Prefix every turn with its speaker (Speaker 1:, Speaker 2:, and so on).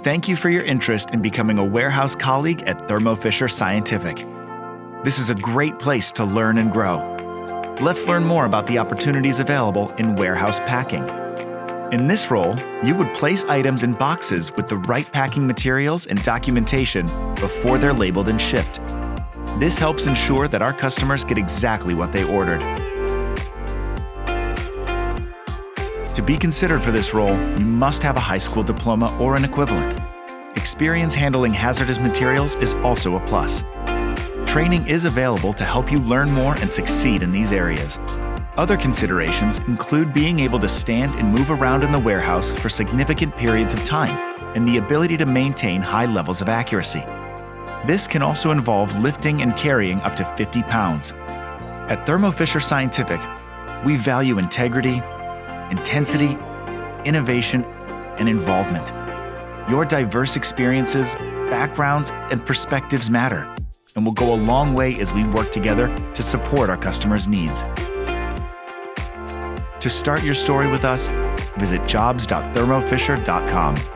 Speaker 1: Thank you for your interest in becoming a warehouse colleague at Thermo Fisher Scientific. This is a great place to learn and grow. Let's learn more about the opportunities available in warehouse packing. In this role, you would place items in boxes with the right packing materials and documentation before they're labeled and shipped. This helps ensure that our customers get exactly what they ordered. To be considered for this role, you must have a high school diploma or an equivalent. Experience handling hazardous materials is also a plus. Training is available to help you learn more and succeed in these areas. Other considerations include being able to stand and move around in the warehouse for significant periods of time and the ability to maintain high levels of accuracy. This can also involve lifting and carrying up to 50 pounds. At Thermo Fisher Scientific, we value integrity, intensity, innovation, and involvement. Your diverse experiences, backgrounds, and perspectives matter and will go a long way as we work together to support our customers' needs. To start your story with us, visit jobs.thermofisher.com.